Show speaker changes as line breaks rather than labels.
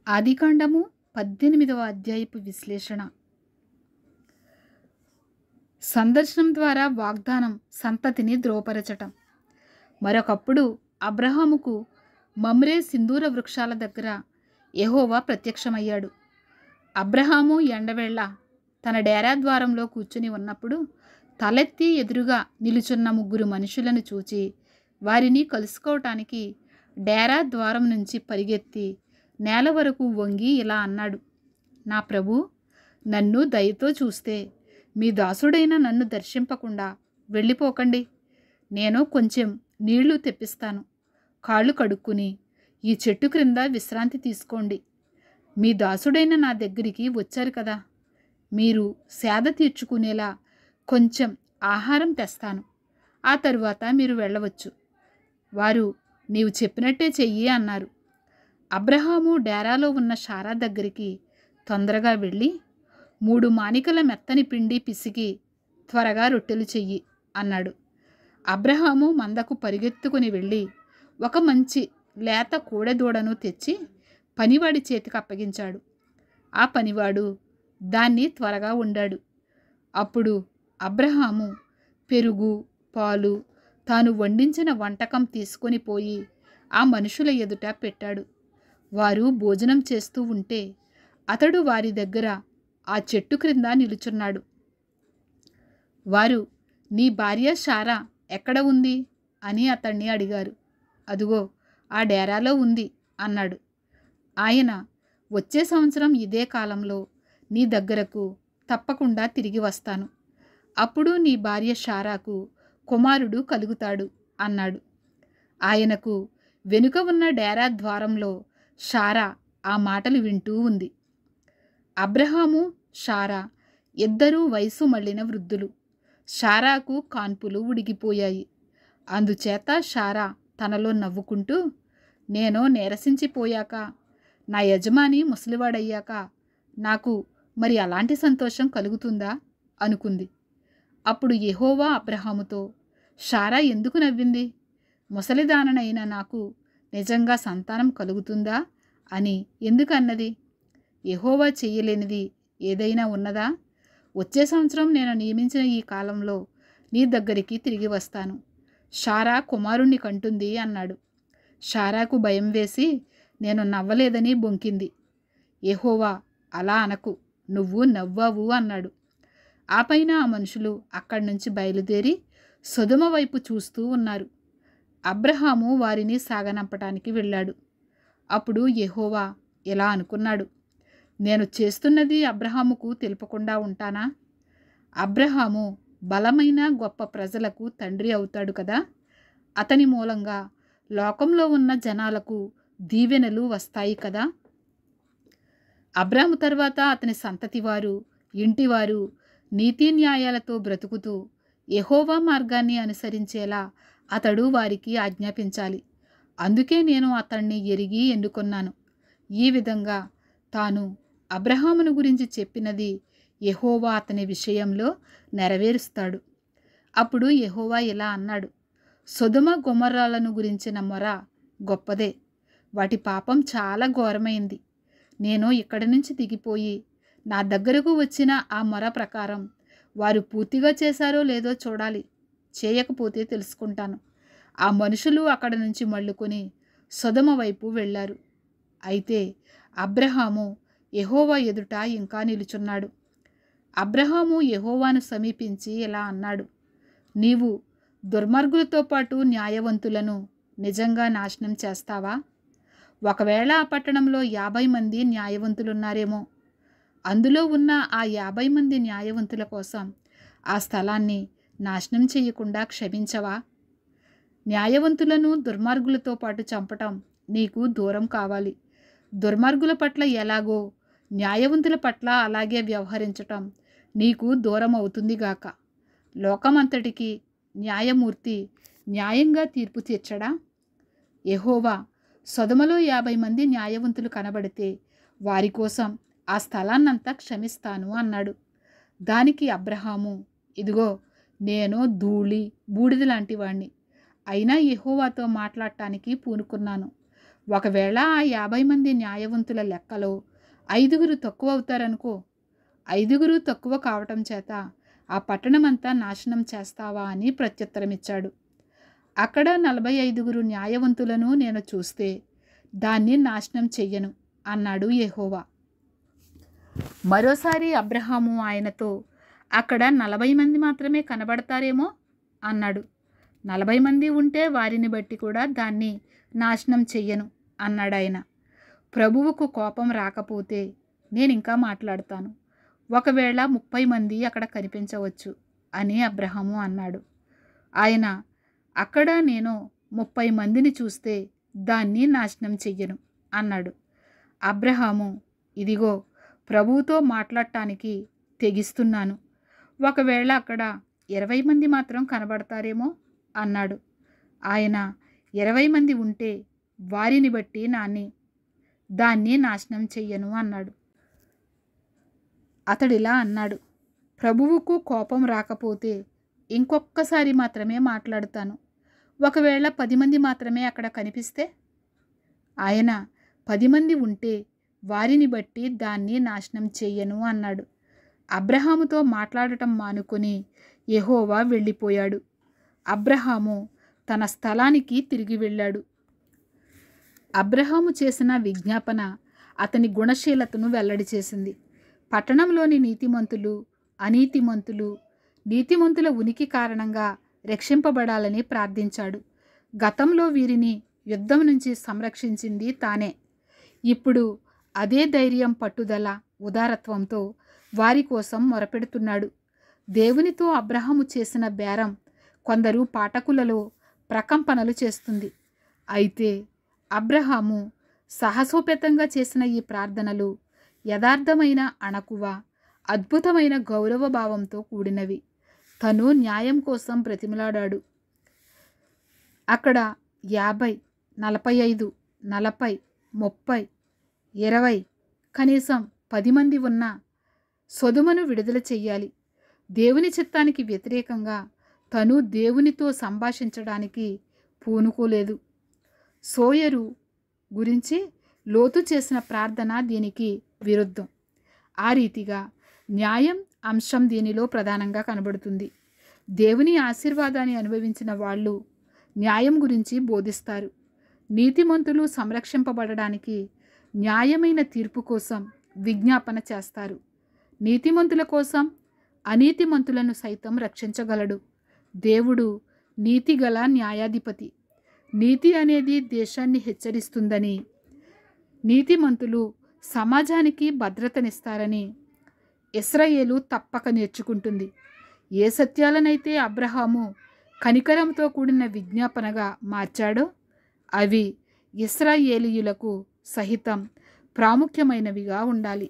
ఆదికాండము 18వ అధ్యాయపు విశ్లేషణ. సందర్శనం ద్వారా వాగ్దానం సంతతిని ధ్రువపరచటం. మరొకప్పుడు అబ్రహాముకు మమ్రే సింధూర వృక్షాల దగ్గర యెహోవా ప్రత్యక్షమయ్యాడు. అబ్రహాము ఎండవేళ తన డేరా ద్వారంలో కూర్చుని ఉన్నప్పుడు తలెత్తి ఎదురుగా నిలుచున్న 3 మనుషులను చూచి వారిని కలుసుకోవటానికి డేరా ద్వారం నుంచి పరిగెత్తి నేల వరకు వంగి ఇలా అన్నాడు: నా ప్రభు, నన్ను దయతో చూస్తే మీ దాసుడైన నన్ను దర్శింపకుండా వెళ్ళిపోకండి. నేను కొంచెం నీళ్లు తెప్పిస్తాను. కాళ్ళు కడుక్కుని ఈ చెట్టు క్రింద విశ్రాంతి తీసుకోండి. మీ దాసుడైన నా దగ్గరికి వచ్చారు కదా, మీరు సేద తీర్చుకునేలా కొంచెం ఆహారం తెస్తాను. ఆ తరువాత మీరు వెళ్ళవచ్చు. వారు నీవు చెప్పినట్టే చెయ్యి అన్నారు. అబ్రహాము డేరాలో ఉన్న షారా దగ్గరికి తొందరగా వెళ్ళి 3 మానికల మెత్తని పిండి పిసికి త్వరగా రొట్టెలు చెయ్యి అన్నాడు. అబ్రహాము మందకు పరిగెత్తుకుని వెళ్ళి ఒక మంచి లేత కోడెదూడను తెచ్చి పనివాడి చేతికి అప్పగించాడు. ఆ పనివాడు దాన్ని త్వరగా వండాడు. అప్పుడు అబ్రహాము పెరుగు, పాలు, తాను వండించిన వంటకం తీసుకొని పోయి ఆ మనుషుల ఎదుట పెట్టాడు. వారు భోజనం చేస్తూ ఉంటే అతడు వారి దగ్గర ఆ చెట్టు క్రింద నిలుచున్నాడు. వారు, నీ భార్య షారా ఎక్కడ ఉంది అని అతన్ని అడిగారు. అదుగో ఆ డేరాలో ఉంది అన్నాడు. ఆయన, వచ్చే సంవత్సరం ఇదే కాలంలో నీ దగ్గరకు తప్పకుండా తిరిగి వస్తాను. అప్పుడు నీ భార్య షారాకు కుమారుడు కలుగుతాడు అన్నాడు. ఆయనకు వెనుక ఉన్న డేరా ద్వారంలో షారా ఆ మాటలు వింటూ ఉంది. అబ్రహాము, షారా ఇద్దరూ వయసు మళ్ళిన వృద్ధులు. షారాకు కాన్పులు ఉడిగిపోయాయి. అందుచేత షారా తనలో నవ్వుకుంటూ, నేను నీరసించిపోయాక, నా యజమాని ముసలివాడయ్యాక నాకు మరి అలాంటి సంతోషం కలుగుతుందా అనుకుంది. అప్పుడు యెహోవా అబ్రహాముతో, షారా ఎందుకు నవ్వింది? ముసలిదాననైన నాకు నిజంగా సంతానం కలుగుతుందా అని ఎందుకు అన్నది? యెహోవా చెయ్యలేనిది ఏదైనా ఉన్నదా? వచ్చే సంవత్సరం నేను నియమించిన ఈ కాలంలో నీ దగ్గరికి తిరిగి వస్తాను. షారా కుమారుణ్ణి కంటుంది అన్నాడు. షారాకు భయం వేసి నేను నవ్వలేదని బొంకింది. యెహోవా, అలా అనకు, నువ్వు నవ్వావు అన్నాడు. ఆ పైన ఆ మనుషులు అక్కడి నుంచి బయలుదేరి సొదొమ వైపు చూస్తూ ఉన్నారు. అబ్రహాము వారిని సాగనంపటానికి వెళ్ళాడు. అప్పుడు యెహోవా ఇలా అనుకున్నాడు: నేను చేస్తున్నది అబ్రహాముకు తెలుపకుండా ఉంటానా? అబ్రహాము బలమైన గొప్ప ప్రజలకు తండ్రి అవుతాడు కదా. అతని మూలంగా లోకంలో ఉన్న జనాలకు దీవెనలు వస్తాయి కదా. అబ్రాము తర్వాత అతని సంతతి వారు, ఇంటివారు నీతి న్యాయాలతో బ్రతుకుతూ యెహోవా మార్గాన్ని అనుసరించేలా అతడు వారికి ఆజ్ఞాపించాలి. అందుకే నేను అతన్ని ఎరిగి ఎన్నుకొన్నాను. ఈ విధంగా తాను అబ్రహామును గురించి చెప్పినది యెహోవా అతని విషయంలో నెరవేరుస్తాడు. అప్పుడు యెహోవా ఇలా అన్నాడు: సొదొమ గొమొర్రాలను గురించిన మొర గొప్పదే. వాటి పాపం చాలా ఘోరమైంది. నేను ఇక్కడి నుంచి దిగిపోయి నా దగ్గరకు వచ్చిన ఆ మొర ప్రకారం వారు పూర్తిగా చేశారో లేదో చూడాలి. చేయకపోతే తెలుసుకుంటాను. ఆ మనుషులు అక్కడి నుంచి మళ్ళుకొని సొదొమ వైపు వెళ్ళారు. అయితే అబ్రహాము యెహోవా ఎదుట ఇంకా నిలుచున్నాడు. అబ్రహాము యెహోవాను సమీపించి ఇలా అన్నాడు: నీవు దుర్మార్గులతో పాటు న్యాయవంతులను నిజంగా నాశనం చేస్తావా? ఒకవేళ ఆ పట్టణంలో 50 మంది న్యాయవంతులున్నారేమో. అందులో ఉన్న ఆ 50 మంది న్యాయవంతుల కోసం ఆ స్థలాన్ని నాశనం చేయకుండా క్షమించవా? న్యాయవంతులను దుర్మార్గులతో పాటు చంపటం నీకు దూరం కావాలి. దుర్మార్గుల పట్ల ఎలాగో న్యాయవంతుల పట్ల అలాగే వ్యవహరించటం నీకు దూరం అవుతుందిగాక. లోకమంతటికి న్యాయమూర్తి న్యాయంగా తీర్పు తీర్చడా? యెహోవా, సొదొమలో 50 మంది న్యాయవంతులు కనబడితే వారి కోసం ఆ స్థలాన్నంతా క్షమిస్తాను అన్నాడు. దానికి అబ్రహాము, ఇదిగో నేను ధూళి బూడిద లాంటి వాణ్ణి, అయినా యెహోవాతో మాట్లాడటానికి పూనుకున్నాను. ఒకవేళ ఆ 50 మంది న్యాయవంతుల లెక్కలో 5 తక్కువ అవుతారనుకో, 5 తక్కువ కావటం చేత ఆ పట్టణమంతా నాశనం చేస్తావా అని ప్రత్యుత్తరమిచ్చాడు. అక్కడ 45 న్యాయవంతులను నేను చూస్తే దాన్ని నాశనం చెయ్యను అన్నాడు యెహోవా. మరోసారి అబ్రహాము ఆయనతో, అక్కడ 40 మంది మాత్రమే కనబడతారేమో అన్నాడు. 40 మంది ఉంటే వారిని బట్టి కూడా దాన్ని నాశనం చెయ్యను అన్నాడాయన. ప్రభువుకు కోపం రాకపోతే నేనింకా మాట్లాడతాను. ఒకవేళ 30 మంది అక్కడ కనిపించవచ్చు అని అబ్రహాము అన్నాడు. ఆయన, అక్కడ నేను 30 మందిని చూస్తే దాన్ని నాశనం చెయ్యను అన్నాడు. అబ్రహాము, ఇదిగో ప్రభువుతో మాట్లాడటానికి తెగిస్తున్నాను. ఒకవేళ అక్కడ 20 మంది మాత్రం కనబడతారేమో అన్నాడు. ఆయన, 20 మంది ఉంటే వారిని బట్టి దాన్ని నాశనం చెయ్యను అన్నాడు. అతడిలా అన్నాడు, ప్రభువుకు కోపం రాకపోతే ఇంకొక్కసారి మాత్రమే మాట్లాడుతాను. ఒకవేళ 10 మంది మాత్రమే అక్కడ కనిపిస్తే? ఆయన, 10 మంది ఉంటే వారిని బట్టి దాన్ని నాశనం చెయ్యను అన్నాడు. అబ్రహాముతో మాట్లాడటం మానుకొని యెహోవా వెళ్ళిపోయాడు. అబ్రహాము తన స్థలానికి తిరిగి వెళ్ళాడు. అబ్రహాము చేసిన విజ్ఞాపన అతని గుణశీలతను వెల్లడి చేసింది. పట్టణంలోని నీతిమంతులు, అనీతిమంతులు, నీతిమంతుల ఉనికి కారణంగా రక్షింపబడాలని ప్రార్థించాడు. గతంలో వీరిని యుద్ధం నుంచి సంరక్షించింది తానే. ఇప్పుడు అదే ధైర్యం, పట్టుదల, ఉదారత్వంతో వారి కోసం మొరపెడుతున్నాడు. దేవునితో అబ్రహాము చేసిన బేరం కొందరు పాఠకులలో ప్రకంపనలు చేస్తుంది. అయితే అబ్రహాము సాహసోపేతంగా చేసిన ఈ ప్రార్థనలు యథార్థమైన అణకువ, అద్భుతమైన గౌరవ భావంతో కూడినవి. తను న్యాయం కోసం బ్రతిమలాడాడు. అక్కడ 50, 45, 40, 30, 20, కనీసం 10 మంది ఉన్న సొదొమను విడుదల చెయ్యాలి. దేవుని చిత్తానికి వ్యతిరేకంగా తను దేవునితో సంభాషించడానికి పూనుకోలేదు. సోయరు గురించి లోతు చేసిన ప్రార్థన దీనికి విరుద్ధం. ఆ రీతిగా న్యాయం అంశం దీనిలో ప్రధానంగా కనబడుతుంది. దేవుని ఆశీర్వాదాన్ని అనుభవించిన వాళ్ళు న్యాయం గురించి బోధిస్తారు. నీతిమంతులు సంరక్షింపబడడానికి న్యాయమైన తీర్పు కోసం విజ్ఞాపన చేస్తారు. నీతిమంతుల కోసం అనీతిమంతులను సైతం రక్షించగలడు. దేవుడు నీతిగల న్యాయాధిపతి. నీతి అనేది దేశాన్ని హెచ్చరిస్తుందని, నీతిమంతులు సమాజానికి భద్రతనిస్తారని ఇశ్రాయేలు తప్పక నేర్చుకుంటుంది. ఏ సత్యాలనైతే అబ్రహాము కనికరంతో కూడిన విజ్ఞాపనగా మార్చాడో అవి ఇశ్రాయేలీయులకు సహితం ప్రాముఖ్యమైనవిగా ఉండాలి.